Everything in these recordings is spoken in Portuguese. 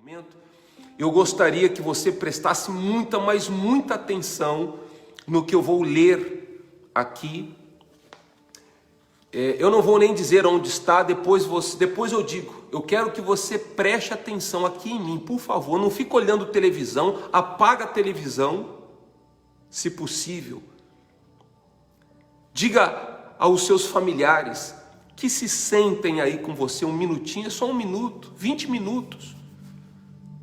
momento, eu gostaria que você prestasse muita, mas muita atenção no que eu vou ler aqui. Eu não vou nem dizer onde está, depois eu digo. Eu quero que você preste atenção aqui em mim, por favor. Não fique olhando televisão, apaga a televisão, se possível. Diga aos seus familiares que se sentem aí com você um minutinho, é só 1 minuto, 20 minutos.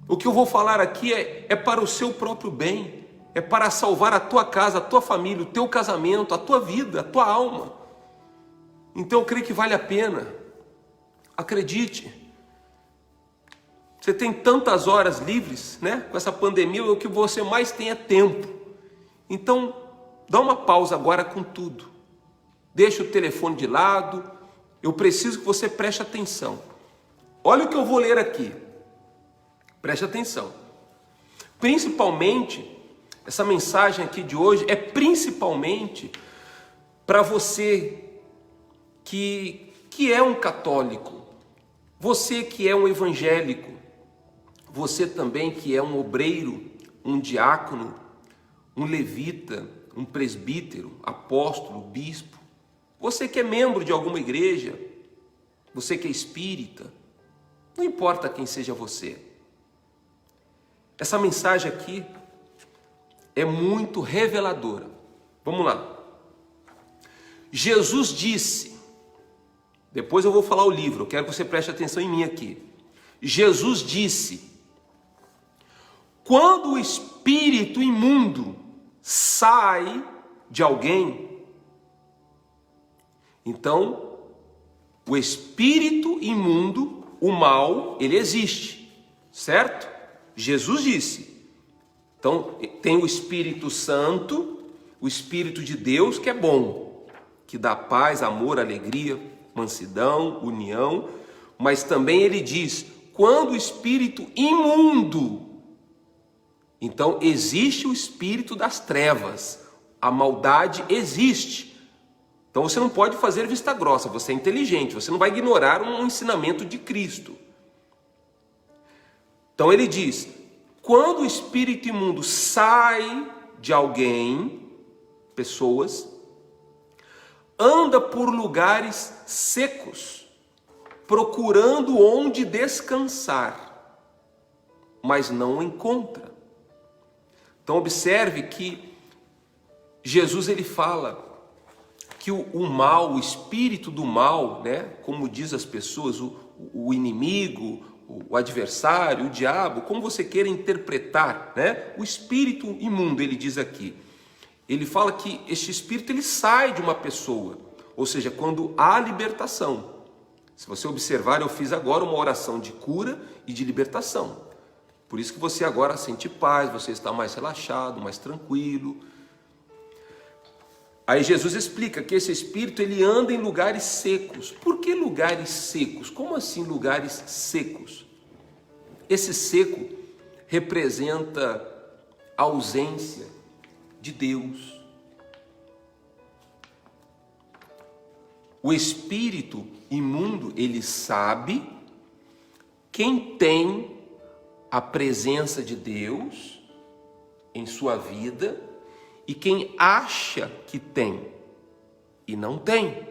O que eu vou falar aqui é para o seu próprio bem, é para salvar a tua casa, a tua família, o teu casamento, a tua vida, a tua alma. Então eu creio que vale a pena. Acredite. Você tem tantas horas livres, né? Com essa pandemia, o que você mais tem é tempo. Então, dá uma pausa agora com tudo. Deixa o telefone de lado. Eu preciso que você preste atenção. Olha o que eu vou ler aqui. Preste atenção. Principalmente, essa mensagem aqui de hoje é principalmente para você que é um católico, você que é um evangélico, você também que é um obreiro, um diácono, um levita, um presbítero, apóstolo, bispo, você que é membro de alguma igreja, você que é espírita, não importa quem seja você. Essa mensagem aqui é muito reveladora. Vamos lá. Jesus disse, depois eu vou falar o livro, eu quero que você preste atenção em mim aqui. Jesus disse, quando o espírito imundo sai de alguém, então o espírito imundo, o mal, ele existe, certo? Jesus disse. Então tem o Espírito Santo, o Espírito de Deus que é bom, que dá paz, amor, alegria, mansidão, união, mas também ele diz, quando o espírito imundo, então existe o espírito das trevas, a maldade existe. Então você não pode fazer vista grossa, você é inteligente, você não vai ignorar um ensinamento de Cristo. Então ele diz, quando o espírito imundo sai de alguém, pessoas, anda por lugares secos, procurando onde descansar, mas não encontra. Então observe que Jesus ele fala que o mal, o espírito do mal, né, como diz as pessoas, o inimigo, o adversário, o diabo, como você queira interpretar, né, o espírito imundo, ele diz aqui. Ele fala que este espírito ele sai de uma pessoa, ou seja, quando há libertação. Se você observar, eu fiz agora uma oração de cura e de libertação. Por isso que você agora sente paz, você está mais relaxado, mais tranquilo. Aí Jesus explica que esse espírito ele anda em lugares secos. Por que lugares secos? Como assim lugares secos? Esse seco representa a ausência de Deus. O espírito imundo, ele sabe quem tem a presença de Deus em sua vida e quem acha que tem e não tem.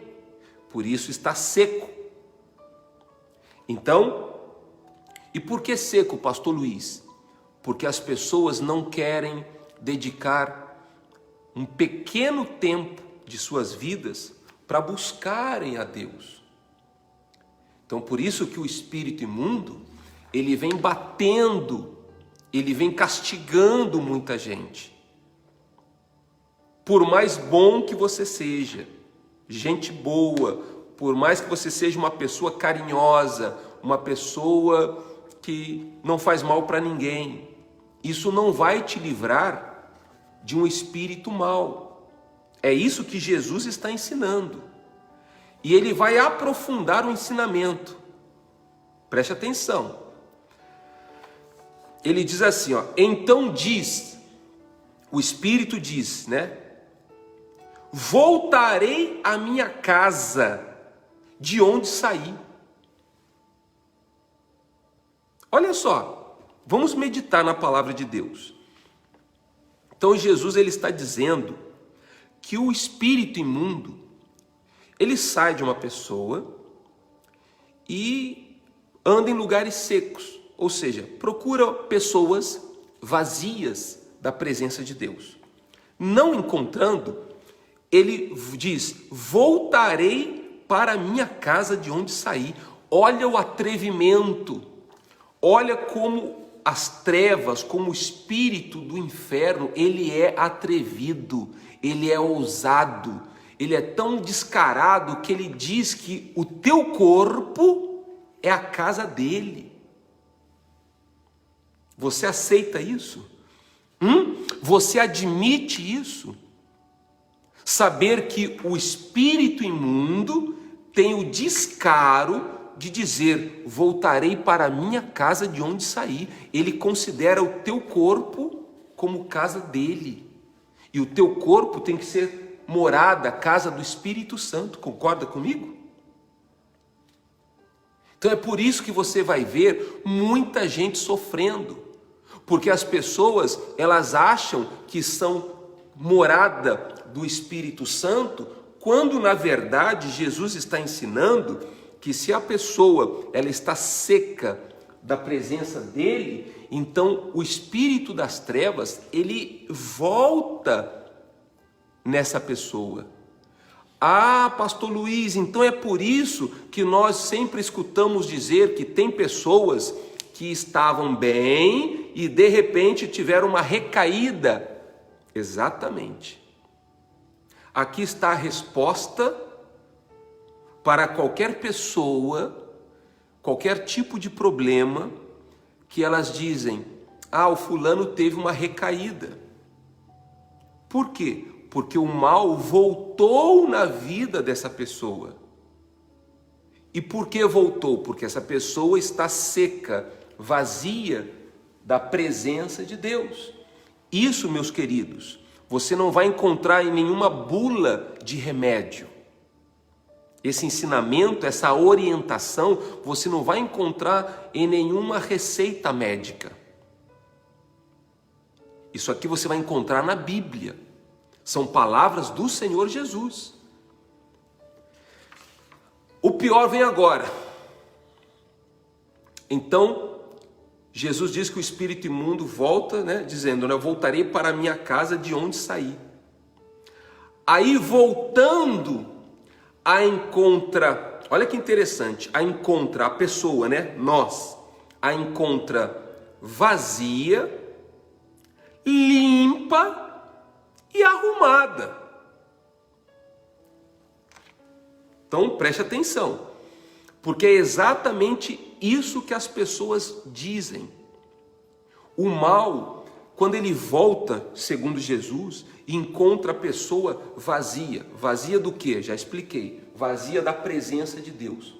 Por isso está seco. Então, e por que seco, pastor Luiz? Porque as pessoas não querem dedicar um pequeno tempo de suas vidas para buscarem a Deus. Então por isso que o espírito imundo, ele vem batendo, ele vem castigando muita gente. Por mais bom que você seja, gente boa, por mais que você seja uma pessoa carinhosa, uma pessoa que não faz mal para ninguém, isso não vai te livrar de um espírito mau. É isso que Jesus está ensinando. E ele vai aprofundar o ensinamento. Preste atenção. Ele diz assim, ó, então diz, o Espírito diz, né? Voltarei à minha casa de onde saí. Olha só, Vamos meditar na palavra de Deus. Então Jesus ele está dizendo que o espírito imundo, ele sai de uma pessoa e anda em lugares secos, ou seja, procura pessoas vazias da presença de Deus. Não encontrando, ele diz: voltarei para a minha casa de onde saí. Olha o atrevimento, olha como as trevas, como o espírito do inferno, ele é atrevido, ele é ousado, ele é tão descarado que ele diz que o teu corpo é a casa dele. Você aceita isso? Você admite isso? Saber que o espírito imundo tem o descaro de dizer: voltarei para a minha casa de onde saí. Ele considera o teu corpo como casa dele. E o teu corpo tem que ser morada, casa do Espírito Santo. Concorda comigo? Então é por isso que você vai ver muita gente sofrendo. Porque as pessoas, elas acham que são morada do Espírito Santo, quando na verdade Jesus está ensinando que se a pessoa ela está seca da presença dele, então o espírito das trevas, ele volta nessa pessoa. Ah, pastor Luiz, então é por isso que nós sempre escutamos dizer que tem pessoas que estavam bem e de repente tiveram uma recaída. Exatamente. Aqui está a resposta para qualquer pessoa, qualquer tipo de problema, que elas dizem: ah, o fulano teve uma recaída. Por quê? Porque o mal voltou na vida dessa pessoa. E por que voltou? Porque essa pessoa está seca, vazia da presença de Deus. Isso, meus queridos, você não vai encontrar em nenhuma bula de remédio. Esse ensinamento, essa orientação, você não vai encontrar em nenhuma receita médica. Isso aqui você vai encontrar na Bíblia. São palavras do Senhor Jesus. O pior vem agora. Então, Jesus diz que o espírito imundo volta, dizendo: eu voltarei para a minha casa de onde saí. Aí, voltando, a encontra, olha que interessante, a pessoa, nós, a encontra vazia, limpa e arrumada. Então preste atenção, porque é exatamente isso que as pessoas dizem. O mal, quando ele volta, segundo Jesus, e encontra a pessoa vazia. Vazia do quê? Já expliquei. Vazia da presença de Deus.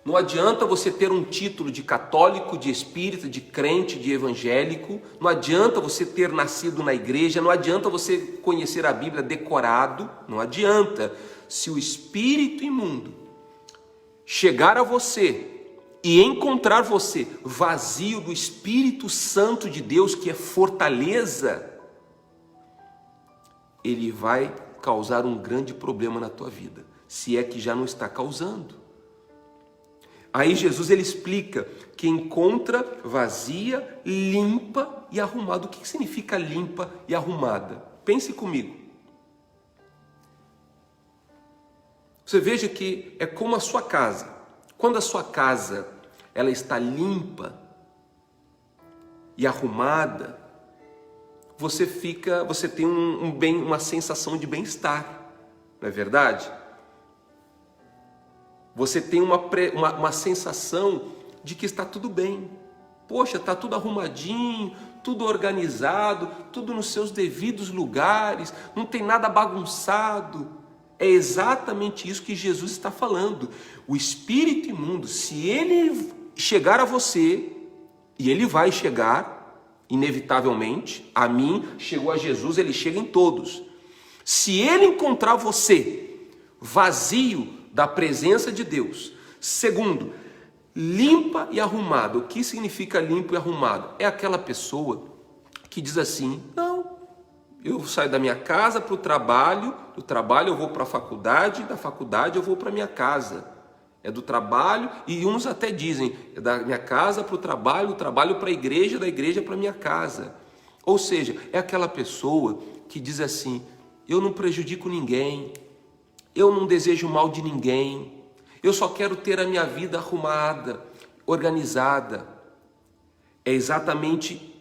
Não adianta você ter um título de católico, de espírita, de crente, de evangélico. Não adianta você ter nascido na igreja. Não adianta você conhecer a Bíblia decorado. Não adianta. Se o espírito imundo chegar a você e encontrar você vazio do Espírito Santo de Deus, que é fortaleza, ele vai causar um grande problema na tua vida, se é que já não está causando. Aí Jesus ele explica que encontra vazia, limpa e arrumada. O que significa limpa e arrumada? Pense comigo. Você veja que é como a sua casa. Quando a sua casa ela está limpa e arrumada, você tem uma sensação de bem-estar, não é verdade? Você tem uma sensação de que está tudo bem. Poxa, está tudo arrumadinho, tudo organizado, tudo nos seus devidos lugares, não tem nada bagunçado. É exatamente isso que Jesus está falando. O espírito imundo, se ele chegar a você, e ele vai chegar, inevitavelmente, a mim, chegou a Jesus, ele chega em todos. Se ele encontrar você vazio da presença de Deus, segundo, limpa e arrumada. O que significa limpo e arrumado? É aquela pessoa que diz assim: não, eu saio da minha casa para o trabalho, do trabalho eu vou para a faculdade, da faculdade eu vou para a minha casa. É do trabalho, e uns até dizem, é da minha casa para o trabalho, do trabalho para a igreja, da igreja para a minha casa. Ou seja, é aquela pessoa que diz assim: eu não prejudico ninguém, eu não desejo mal de ninguém, eu só quero ter a minha vida arrumada, organizada. É exatamente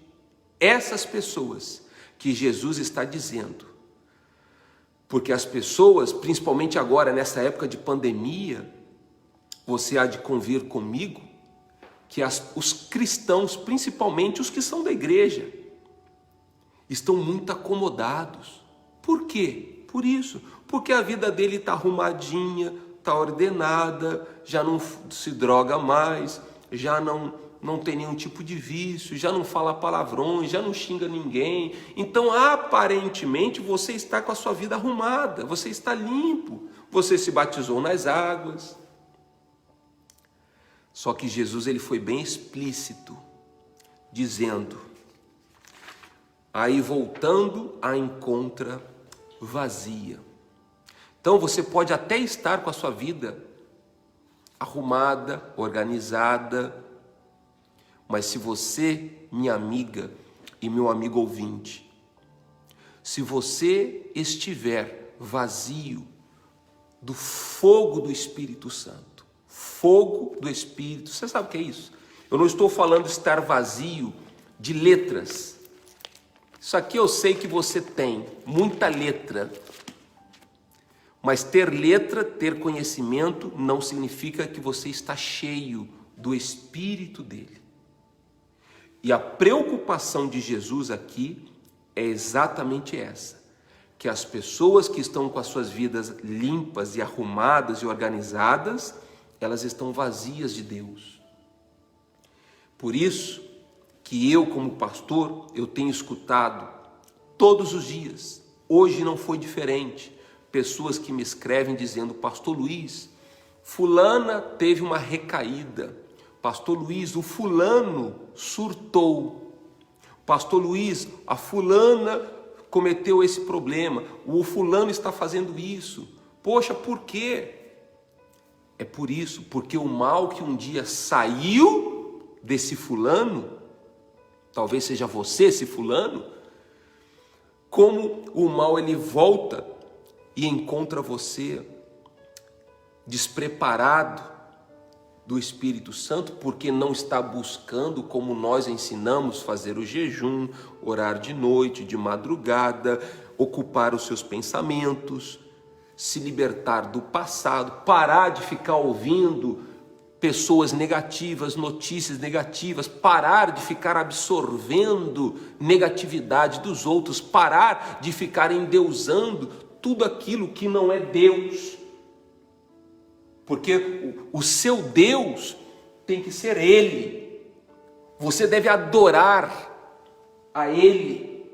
essas pessoas que Jesus está dizendo. Porque as pessoas, principalmente agora, nessa época de pandemia, você há de convir comigo, que os cristãos, principalmente os que são da igreja, estão muito acomodados. Por quê? Por isso, porque a vida dele está arrumadinha, está ordenada, já não se droga mais, já não tem nenhum tipo de vício, já não fala palavrões, já não xinga ninguém. Então, aparentemente, você está com a sua vida arrumada, você está limpo, você se batizou nas águas. Só que Jesus ele foi bem explícito, dizendo: aí voltando a encontra vazia. Então você pode até estar com a sua vida arrumada, organizada, mas se você, minha amiga e meu amigo ouvinte, se você estiver vazio do fogo do Espírito Santo, fogo do Espírito, você sabe o que é isso? Eu não estou falando estar vazio de letras. Isso aqui eu sei que você tem muita letra, mas ter letra, ter conhecimento, não significa que você está cheio do Espírito dele. E a preocupação de Jesus aqui é exatamente essa, que as pessoas que estão com as suas vidas limpas e arrumadas e organizadas, elas estão vazias de Deus. Por isso que eu, como pastor, eu tenho escutado todos os dias, hoje não foi diferente, pessoas que me escrevem dizendo: pastor Luiz, fulana teve uma recaída, pastor Luiz, o fulano surtou, pastor Luiz, a fulana cometeu esse problema, o fulano está fazendo isso. Poxa, por quê? É por isso, porque o mal que um dia saiu desse fulano, talvez seja você esse fulano, como o mal ele volta e encontra você despreparado do Espírito Santo, porque não está buscando, como nós ensinamos, fazer o jejum, orar de noite, de madrugada, ocupar os seus pensamentos, se libertar do passado, parar de ficar ouvindo pessoas negativas, notícias negativas, parar de ficar absorvendo negatividade dos outros, parar de ficar endeusando tudo aquilo que não é Deus. Porque o seu Deus tem que ser Ele. Você deve adorar a Ele.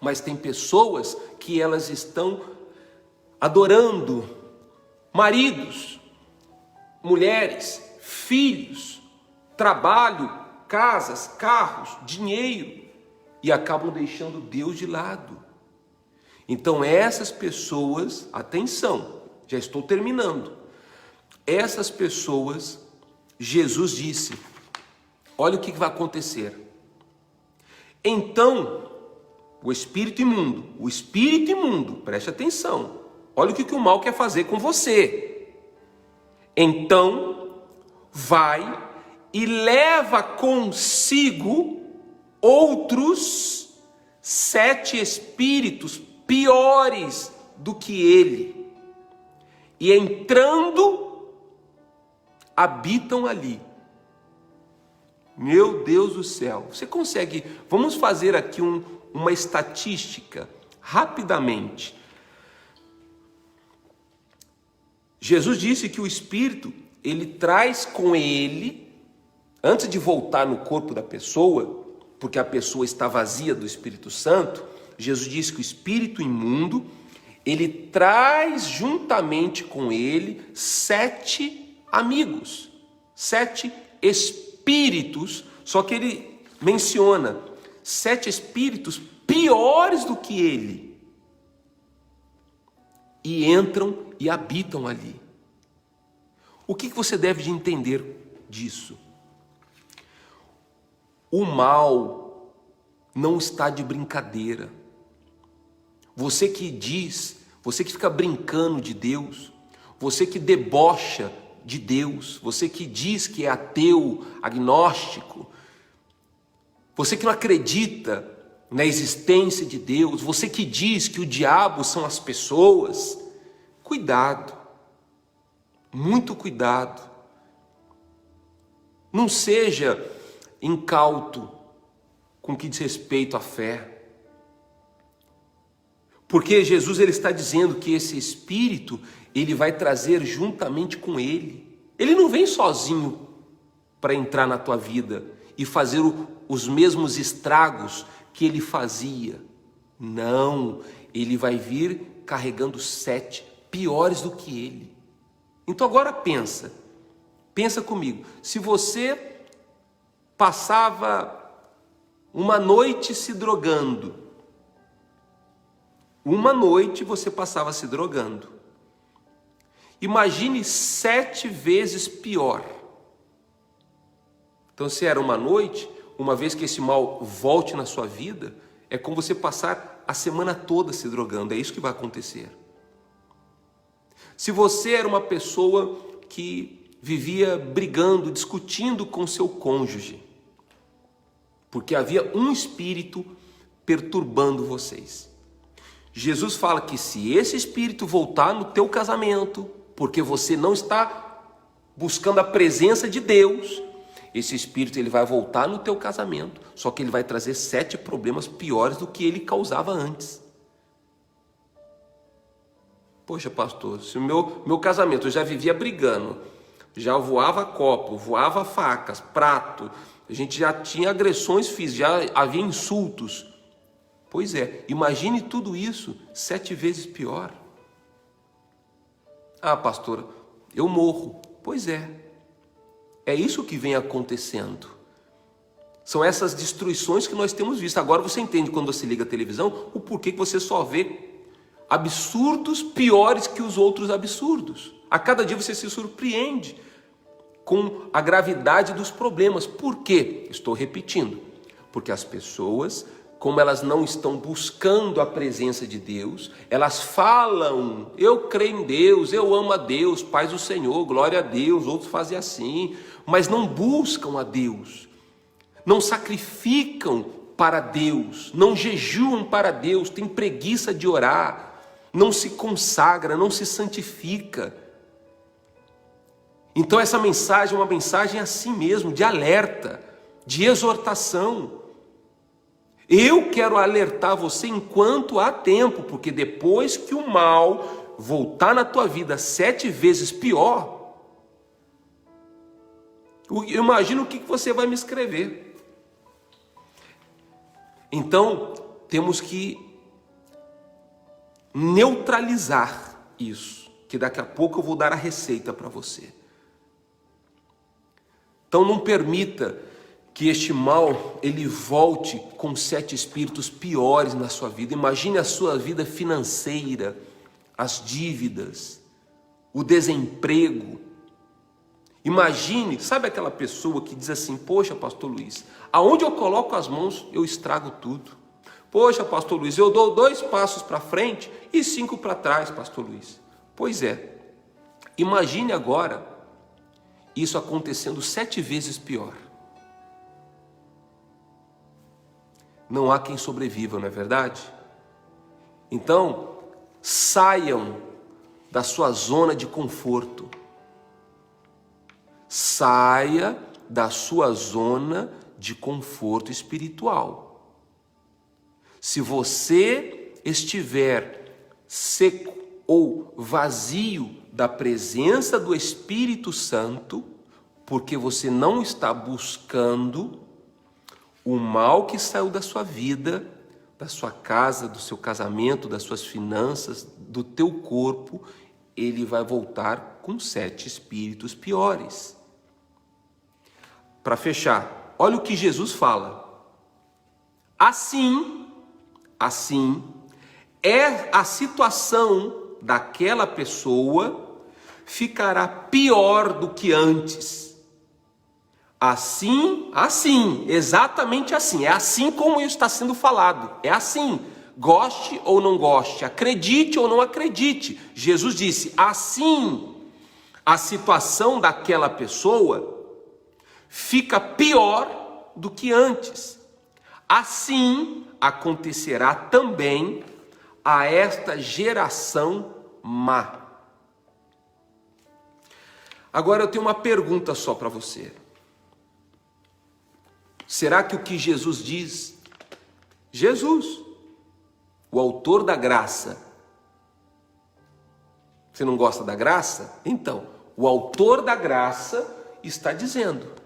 Mas tem pessoas que elas estão adorando maridos, mulheres, filhos, trabalho, casas, carros, dinheiro, e acabam deixando Deus de lado. Então essas pessoas, atenção, já estou terminando, essas pessoas, Jesus disse, olha o que vai acontecer. Então, o espírito imundo, preste atenção, olha o que o mal quer fazer com você. Então, vai e leva consigo outros 7 espíritos piores do que ele. E entrando, habitam ali. Meu Deus do céu, você consegue, vamos fazer aqui uma estatística, rapidamente. Jesus disse que o Espírito, ele traz com ele, antes de voltar no corpo da pessoa, porque a pessoa está vazia do Espírito Santo, Jesus disse que o espírito imundo, ele traz juntamente com ele 7 amigos, 7 espíritos, só que ele menciona 7 espíritos piores do que ele, e entram e habitam ali. O que você deve de entender disso? O mal não está de brincadeira. Você que diz, você que fica brincando de Deus, você que debocha de Deus, você que diz que é ateu, agnóstico, você que não acredita na existência de Deus, você que diz que o diabo são as pessoas, cuidado, muito cuidado. Não seja incauto com o que diz respeito à fé. Porque Jesus ele está dizendo que esse Espírito, ele vai trazer juntamente com ele. Ele não vem sozinho para entrar na tua vida e fazer os mesmos estragos que ele fazia. Não, ele vai vir carregando 7 piores do que ele. Então agora pensa comigo, se você passava uma noite se drogando, uma noite você passava se drogando, imagine 7 vezes pior. Então se era uma noite, uma vez que esse mal volte na sua vida, é como você passar a semana toda se drogando, é isso que vai acontecer. Se você era uma pessoa que vivia brigando, discutindo com seu cônjuge, porque havia um espírito perturbando vocês, Jesus fala que se esse espírito voltar no teu casamento, porque você não está buscando a presença de Deus, esse espírito ele vai voltar no teu casamento, só que ele vai trazer 7 problemas piores do que ele causava antes. Poxa, pastor, se o meu casamento eu já vivia brigando, já voava copo, voava facas, prato, a gente já tinha agressões físicas, já havia insultos. Pois é, imagine tudo isso 7 vezes pior. Ah, pastor, eu morro. Pois é isso que vem acontecendo. São essas destruições que nós temos visto. Agora você entende quando você liga a televisão, o porquê que você só vê absurdos piores que os outros absurdos. A cada dia você se surpreende com a gravidade dos problemas. Por quê? Estou repetindo. Porque as pessoas, como elas não estão buscando a presença de Deus, elas falam, eu creio em Deus, eu amo a Deus, paz do Senhor, glória a Deus, outros fazem assim, mas não buscam a Deus, não sacrificam para Deus, não jejuam para Deus, têm preguiça de orar, não se consagra, não se santifica. Então essa mensagem é uma mensagem assim mesmo, de alerta, de exortação. Eu quero alertar você enquanto há tempo, porque depois que o mal voltar na tua vida 7 vezes pior, eu imagino o que você vai me escrever. Então, temos que neutralizar isso, que daqui a pouco eu vou dar a receita para você. Então não permita que este mal ele volte com 7 espíritos piores na sua vida. Imagine a sua vida financeira, as dívidas, o desemprego. Imagine, sabe aquela pessoa que diz assim, poxa, pastor Luiz, aonde eu coloco as mãos eu estrago tudo. Poxa, pastor Luiz, eu dou 2 passos para frente e 5 para trás, pastor Luiz. Pois é, imagine agora isso acontecendo 7 vezes pior. Não há quem sobreviva, não é verdade? Então, saiam da sua zona de conforto. Saia da sua zona de conforto espiritual. Se você estiver seco ou vazio da presença do Espírito Santo, porque você não está buscando o mal que saiu da sua vida, da sua casa, do seu casamento, das suas finanças, do teu corpo, ele vai voltar com 7 espíritos piores. para fechar, olha o que Jesus fala. Assim é a situação daquela pessoa, ficará pior do que antes. Assim, exatamente assim. É assim como isso está sendo falado. É assim. Goste ou não goste, acredite ou não acredite. Jesus disse, assim, a situação daquela pessoa fica pior do que antes. Assim acontecerá também a esta geração má. Agora eu tenho uma pergunta só para você. Será que o que Jesus diz, Jesus, o autor da graça, você não gosta da graça? Então, o autor da graça está dizendo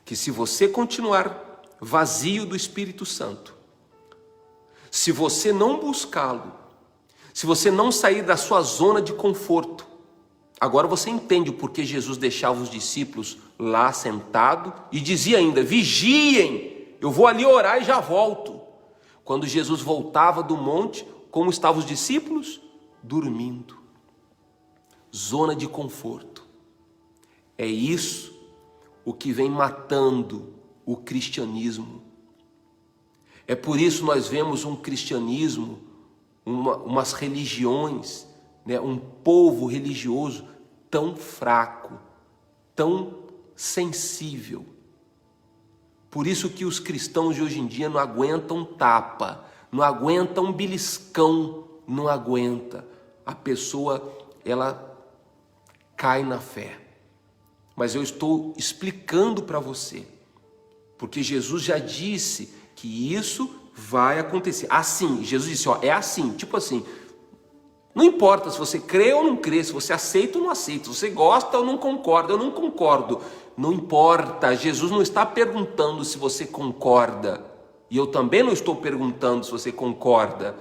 que se você continuar vazio do Espírito Santo, se você não buscá-lo, se você não sair da sua zona de conforto, agora você entende o porquê Jesus deixava os discípulos lá sentado e dizia ainda, vigiem, eu vou ali orar e já volto. Quando Jesus voltava do monte, como estavam os discípulos? Dormindo. Zona de conforto. É isso o que vem matando o cristianismo. É por isso nós vemos um cristianismo, umas religiões, né, um povo religioso tão fraco, tão sensível. Por isso que os cristãos de hoje em dia não aguentam tapa, não aguentam beliscão, não aguenta. A pessoa, ela cai na fé. Mas eu estou explicando para você, porque Jesus já disse que isso vai acontecer. Assim, Jesus disse, ó, é assim, tipo assim, não importa se você crê ou não crê, se você aceita ou não aceita, se você gosta ou não concorda, eu não concordo. Não importa, Jesus não está perguntando se você concorda. E eu também não estou perguntando se você concorda.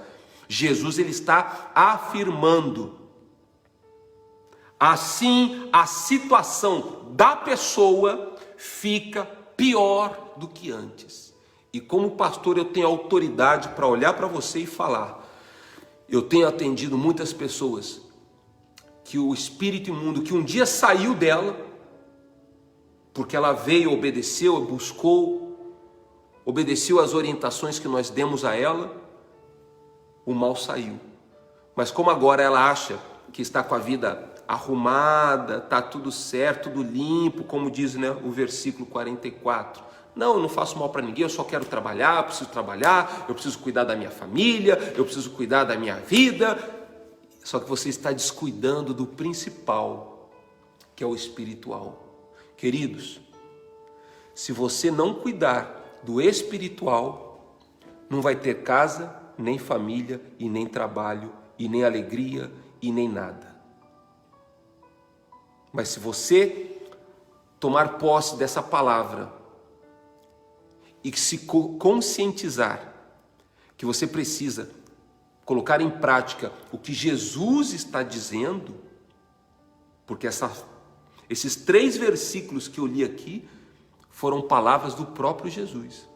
Jesus, ele está afirmando. Assim, a situação da pessoa fica pior do que antes. E como pastor, eu tenho autoridade para olhar para você e falar. Eu tenho atendido muitas pessoas que o espírito imundo, que um dia saiu dela, porque ela veio, obedeceu, obedeceu às orientações que nós demos a ela, o mal saiu. Mas como agora ela acha que está com a vida arrumada, está tudo certo, tudo limpo, como diz, né, o versículo 44. Não, eu não faço mal para ninguém, eu só quero trabalhar, eu preciso cuidar da minha família, eu preciso cuidar da minha vida. Só que você está descuidando do principal, que é o espiritual. Queridos, se você não cuidar do espiritual, não vai ter casa, nem família, e nem trabalho, e nem alegria, e nem nada. Mas se você tomar posse dessa palavra e se conscientizar que você precisa colocar em prática o que Jesus está dizendo, porque esses 3 versículos que eu li aqui foram palavras do próprio Jesus.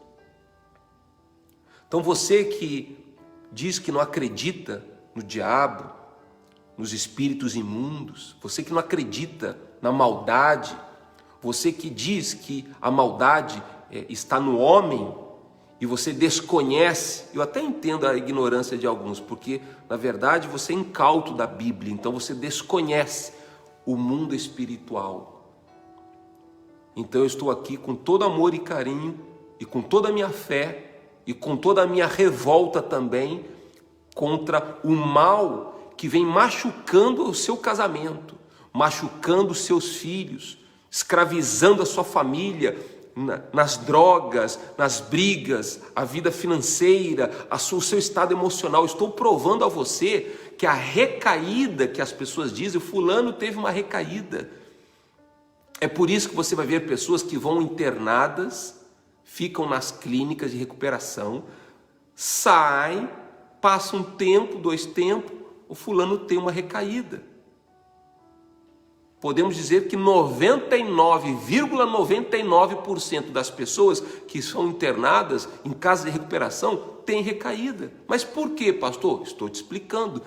Então você que diz que não acredita no diabo, nos espíritos imundos, você que não acredita na maldade, você que diz que a maldade está no homem e você desconhece, eu até entendo a ignorância de alguns, porque na verdade você é incauto da Bíblia, então você desconhece o mundo espiritual. Então eu estou aqui com todo amor e carinho e com toda a minha fé e com toda a minha revolta também contra o mal que vem machucando o seu casamento, machucando os seus filhos, escravizando a sua família, nas drogas, nas brigas, a vida financeira, o seu estado emocional. Estou provando a você que a recaída que as pessoas dizem, o fulano teve uma recaída. É por isso que você vai ver pessoas que vão internadas, ficam nas clínicas de recuperação, saem, passa um tempo, 2 tempos, o fulano tem uma recaída. podemos dizer que 99,99% das pessoas que são internadas em casa de recuperação têm recaída. Mas por quê, pastor? Estou te explicando.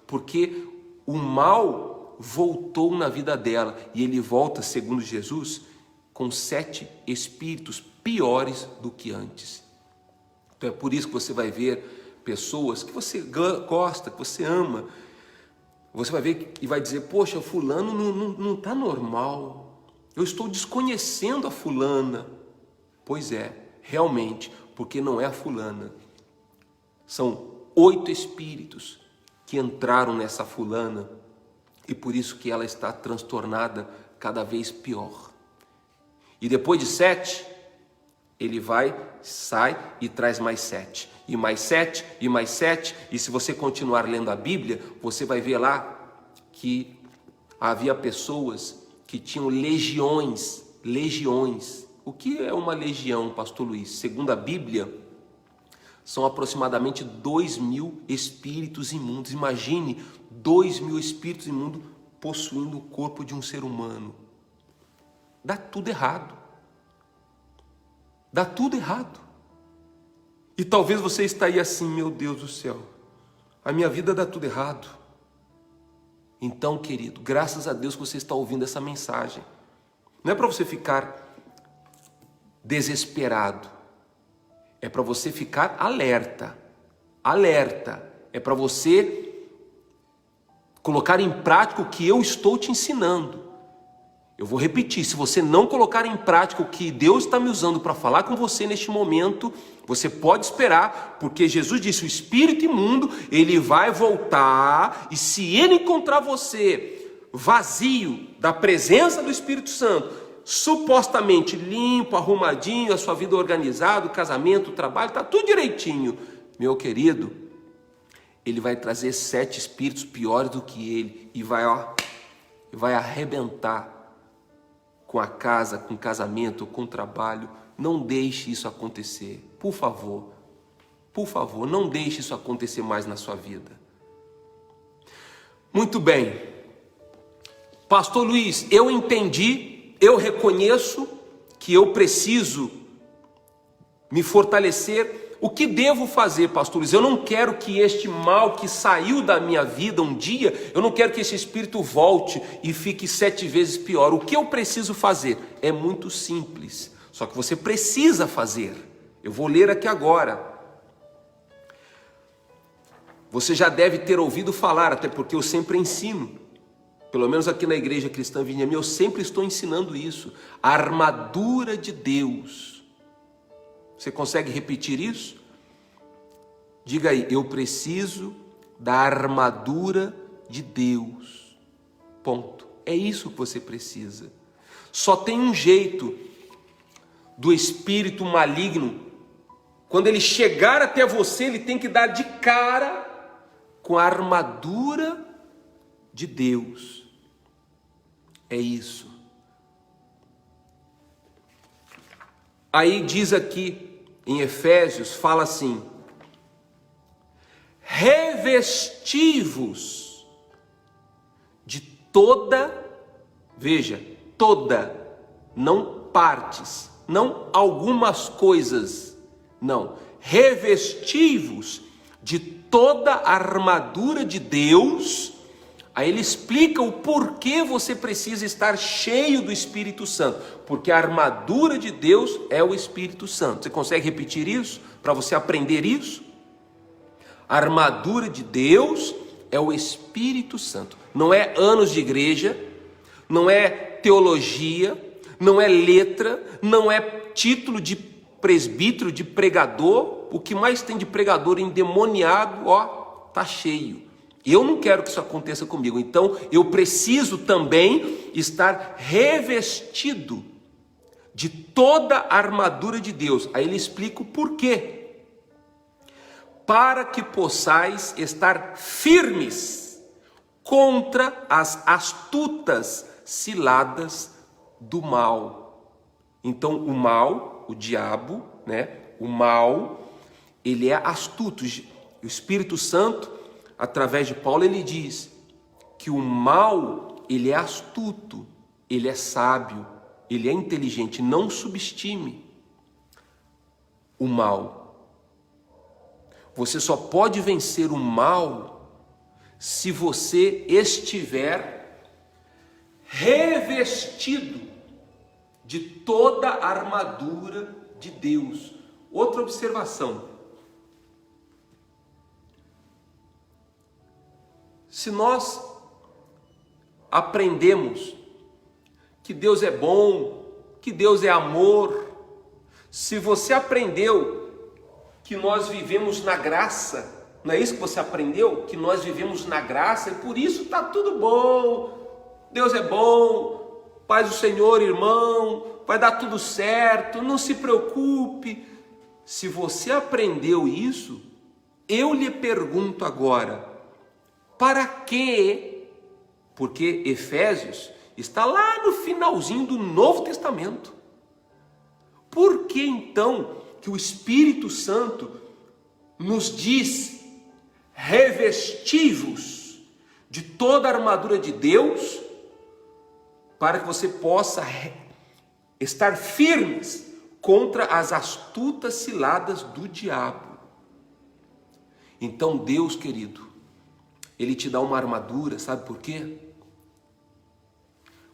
Porque o mal voltou na vida dela e ele volta, segundo Jesus, com 7 espíritos piores do que antes. Então é por isso que você vai ver pessoas que você gosta, que você ama, você vai ver e vai dizer, poxa, fulano não está normal, eu estou desconhecendo a fulana. Pois é, realmente, porque não é a fulana, são 8 espíritos que entraram nessa fulana e por isso que ela está transtornada cada vez pior. E depois de 7, ele vai, sai e traz mais 7, e mais 7, e mais 7, e se você continuar lendo a Bíblia, você vai ver lá que havia pessoas que tinham legiões. O que é uma legião, pastor Luiz? Segundo a Bíblia, são aproximadamente 2.000 espíritos imundos. Imagine 2.000 espíritos imundos possuindo o corpo de um ser humano. Dá tudo errado. Dá tudo errado. E talvez você está aí assim, meu Deus do céu, a minha vida dá tudo errado. Então, querido, graças a Deus que você está ouvindo essa mensagem. Não é para você ficar desesperado. É para você ficar alerta. Alerta. É para você colocar em prática o que eu estou te ensinando. Eu vou repetir, se você não colocar em prática o que Deus está me usando para falar com você neste momento, você pode esperar, porque Jesus disse, o espírito imundo, ele vai voltar, e se ele encontrar você vazio da presença do Espírito Santo, supostamente limpo, arrumadinho, a sua vida organizada, o casamento, o trabalho, está tudo direitinho, meu querido, ele vai trazer 7 espíritos piores do que ele, e vai arrebentar com a casa, com o casamento, com o trabalho. Não deixe isso acontecer, por favor, não deixe isso acontecer mais na sua vida. Muito bem, pastor Luiz, eu entendi, eu reconheço que eu preciso me fortalecer. O que devo fazer, pastor Luiz? Eu não quero que este mal que saiu da minha vida um dia, eu não quero que esse espírito volte e fique 7 vezes pior. O que eu preciso fazer? É muito simples, só que você precisa fazer. Eu vou ler aqui agora. Você já deve ter ouvido falar, até porque eu sempre ensino. Pelo menos aqui na Igreja Cristã Vinha, eu sempre estou ensinando isso. A armadura de Deus. Você consegue repetir isso? Diga aí, eu preciso da armadura de Deus. Ponto. É isso que você precisa. Só tem um jeito do espírito maligno. Quando ele chegar até você, ele tem que dar de cara com a armadura de Deus. É isso. Aí diz aqui em Efésios, fala assim, revesti-vos de toda, veja, toda, não partes, não algumas coisas, não, revesti-vos de toda a armadura de Deus. Aí ele explica o porquê você precisa estar cheio do Espírito Santo, porque a armadura de Deus é o Espírito Santo. Você consegue repetir isso para você aprender isso? A armadura de Deus é o Espírito Santo. Não é anos de igreja, não é teologia, não é letra, não é título de presbítero, de pregador. O que mais tem de pregador endemoniado, tá cheio. Eu não quero que isso aconteça comigo, então eu preciso também estar revestido de toda a armadura de Deus. Aí ele explica o porquê. Para que possais estar firmes contra as astutas ciladas do mal. Então o mal, o diabo, o mal, ele é astuto. O Espírito Santo, através de Paulo, ele diz que o mal, ele é astuto, ele é sábio, ele é inteligente. Não subestime o mal. Você só pode vencer o mal se você estiver revestido de toda a armadura de Deus. Outra observação. Se nós aprendemos que Deus é bom, que Deus é amor, se você aprendeu que nós vivemos na graça, não é isso que você aprendeu? Que nós vivemos na graça e por isso está tudo bom, Deus é bom, paz do Senhor, irmão, vai dar tudo certo, não se preocupe. Se você aprendeu isso, eu lhe pergunto agora, para quê? Porque Efésios está lá no finalzinho do Novo Testamento. Por que então que o Espírito Santo nos diz revestivos de toda a armadura de Deus para que você possa estar firmes contra as astutas ciladas do diabo? Então Deus, querido, Ele te dá uma armadura, sabe por quê?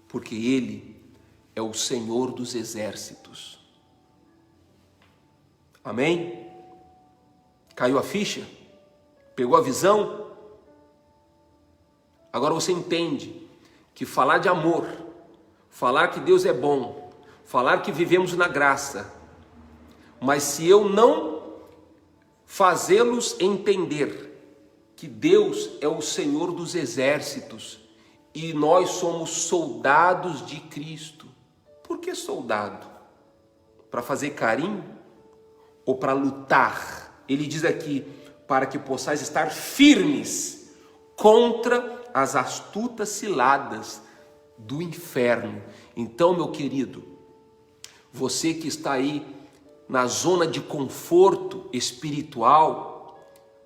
Porque Ele é o Senhor dos exércitos. Amém? Caiu a ficha? Pegou a visão? Agora você entende que falar de amor, falar que Deus é bom, falar que vivemos na graça, mas se eu não fazê-los entender que Deus é o Senhor dos exércitos e nós somos soldados de Cristo. Por que soldado? Para fazer carinho ou para lutar? Ele diz aqui, para que possais estar firmes contra as astutas ciladas do inferno. Então, meu querido, você que está aí na zona de conforto espiritual,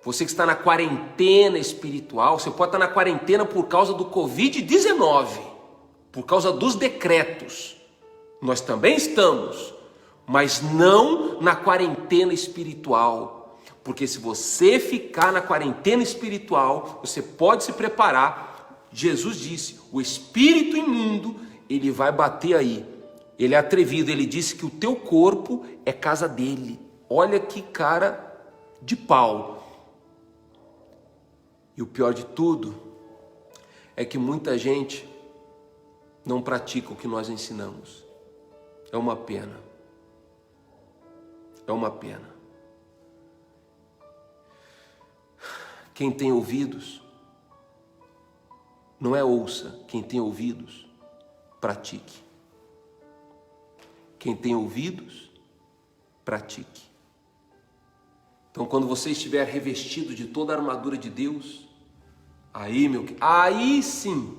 você que está na quarentena espiritual, você pode estar na quarentena por causa do Covid-19, por causa dos decretos. Nós também estamos, mas não na quarentena espiritual. Porque se você ficar na quarentena espiritual, você pode se preparar. Jesus disse, o espírito imundo, ele vai bater aí. Ele é atrevido, ele disse que o teu corpo é casa dele. Olha que cara de pau. E o pior de tudo é que muita gente não pratica o que nós ensinamos. É uma pena. É uma pena. Quem tem ouvidos, não é ouça. Quem tem ouvidos, pratique. Quem tem ouvidos, pratique. Então, quando você estiver revestido de toda a armadura de Deus, aí sim,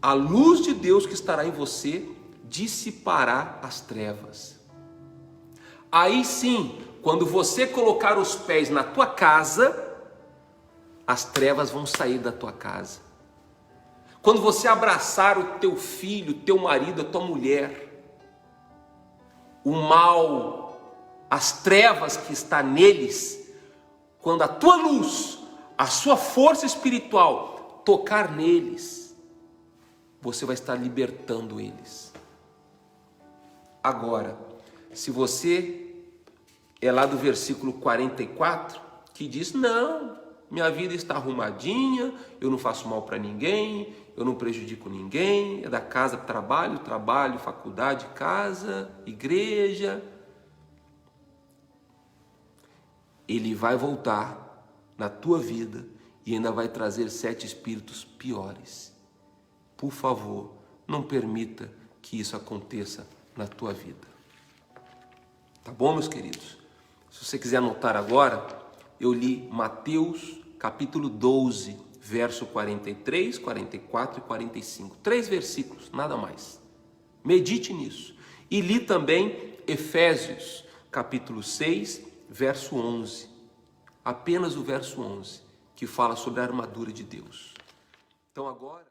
a luz de Deus que estará em você dissipará as trevas. Aí sim, quando você colocar os pés na tua casa, as trevas vão sair da tua casa. Quando você abraçar o teu filho, o teu marido, a tua mulher, o mal, as trevas que está neles, quando a tua luz, a sua força espiritual tocar neles, você vai estar libertando eles. Agora, se você é lá do versículo 44, que diz, não, minha vida está arrumadinha, eu não faço mal para ninguém, eu não prejudico ninguém, é da casa para trabalho, trabalho, faculdade, casa, igreja. Ele vai voltar na tua vida e ainda vai trazer 7 espíritos piores. Por favor, não permita que isso aconteça na tua vida. Tá bom, meus queridos? Se você quiser anotar agora, eu li Mateus capítulo 12, verso 43, 44 e 45. 3 versículos, nada mais. Medite nisso. E li também Efésios capítulo 6, verso 11. Apenas o verso 11, que fala sobre a armadura de Deus. Então agora